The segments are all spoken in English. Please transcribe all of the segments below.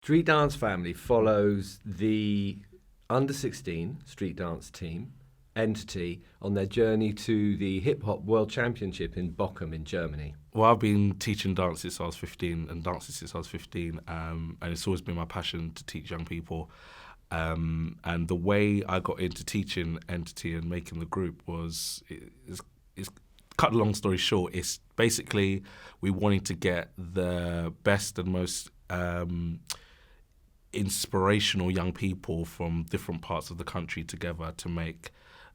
Street Dance Family follows the under-16 street dance team entity on their journey to the Hip Hop World Championship in Bochum in Germany. Well, I've been teaching dance since I was 15 and dancing since I was 15, and it's always been my passion to teach young people. And the way I got into teaching entity and making the group was, it's cut a long story short, it's basically we wanted to get the best and most inspirational young people from different parts of the country together to make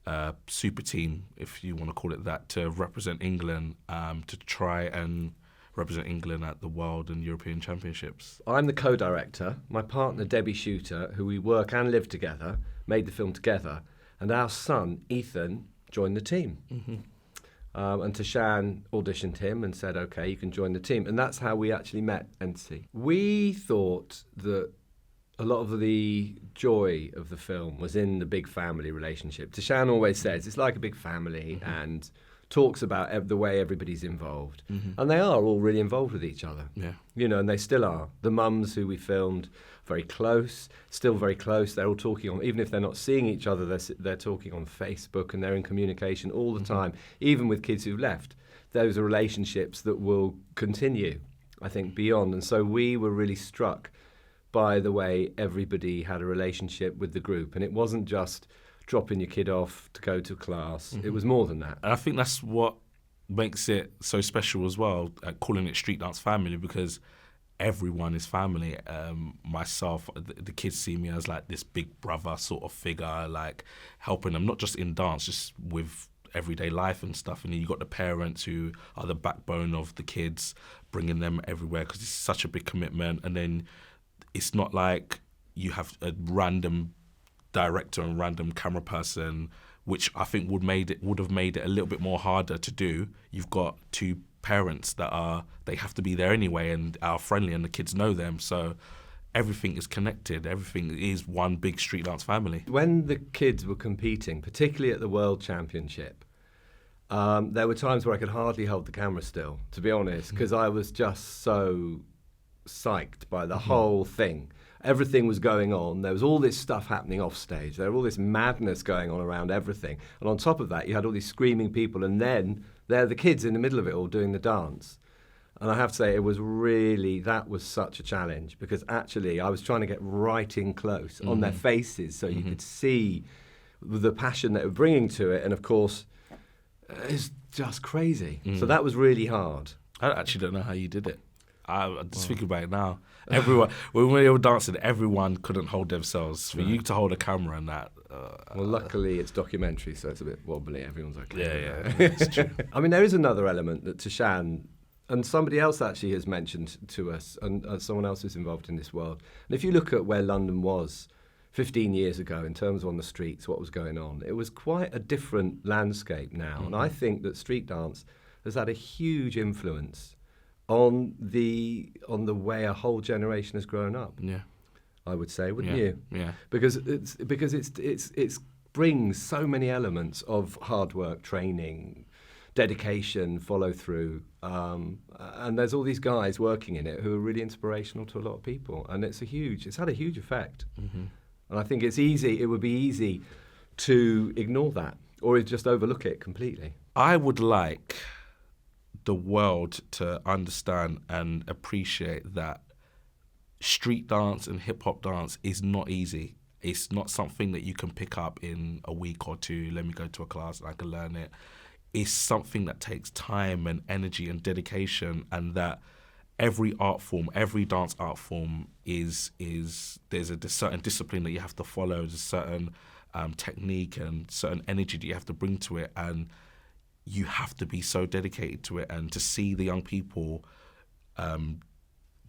a super team, if you want to call it that, to represent England, to try and represent England at the World and European Championships. I'm the co-director. My partner, Debbie Shooter, who we work and live together, made the film together, and our son, Ethan, joined the team. Mm-hmm. And Tashan auditioned him and said, OK, you can join the team. And that's how we actually met Entity. We thought that a lot of the joy of the film was in the big family relationship. Tashan always says it's like a big family, and talks about the way everybody's involved. And they are all really involved with each other. Yeah. You know, and they still are. The mums who we filmed, very close, still very close. They're all talking on, even if they're not seeing each other, they're talking on Facebook, and they're in communication all the time, even with kids who've left. Those are relationships that will continue, I think, beyond. And so we were really struck by the way everybody had a relationship with the group. And it wasn't just dropping your kid off to go to class. It was more than that. And I think that's what makes it so special as well, calling it Street Dance Family, because everyone is family. Myself, the kids see me as like this big brother sort of figure, like helping them, not just in dance, just with everyday life and stuff. And then you got the parents who are the backbone of the kids, bringing them everywhere because it's such a big commitment. And then it's not like you have a random director and random camera person, which I think would have made it a little bit more harder to do. You've got two parents they have to be there anyway and are friendly, and the kids know them, so everything is connected. Everything is one big street dance family. When the kids were competing, particularly at the World Championship, there were times where I could hardly hold the camera still, to be honest, because I was just so psyched by the whole thing. Everything was going on. There was all this stuff happening off stage. There was all this madness going on around everything. And on top of that, you had all these screaming people, and then there are the kids in the middle of it all doing the dance. And I have to say, that was such a challenge, because actually I was trying to get right in close on their faces so you could see the passion that they were bringing to it. And of course, it's just crazy. So that was really hard. I actually don't know how you did it. I'm just thinking about it now. Everyone, when we were dancing, everyone couldn't hold themselves. For you to hold a camera and that. Well, luckily it's documentary, so it's a bit wobbly. Everyone's okay. Yeah, it's true. I mean, there is another element that Tashan and somebody else actually has mentioned to us, and someone else who's involved in this world. And if you look at where London was 15 years ago in terms of on the streets, what was going on, it was quite a different landscape now. And I think that street dance has had a huge influence on the way a whole generation has grown up. Yeah, I would say, wouldn't you? Yeah, because it brings so many elements of hard work, training, dedication, follow through, and there's all these guys working in it who are really inspirational to a lot of people, and it's had a huge effect. And I think it would be easy to ignore that or just overlook it completely. I would like the world to understand and appreciate that street dance and hip-hop dance is not easy. It's not something that you can pick up in a week or two. Let me go to a class and I can learn it. It's something that takes time and energy and dedication, and that every art form, every dance art form there's a certain discipline that you have to follow, there's a certain technique and certain energy that you have to bring to it, and you have to be so dedicated to it. And to see the young people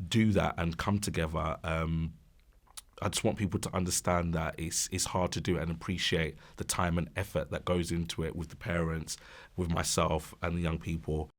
do that and come together, I just want people to understand that it's hard to do it and appreciate the time and effort that goes into it with the parents, with myself and the young people.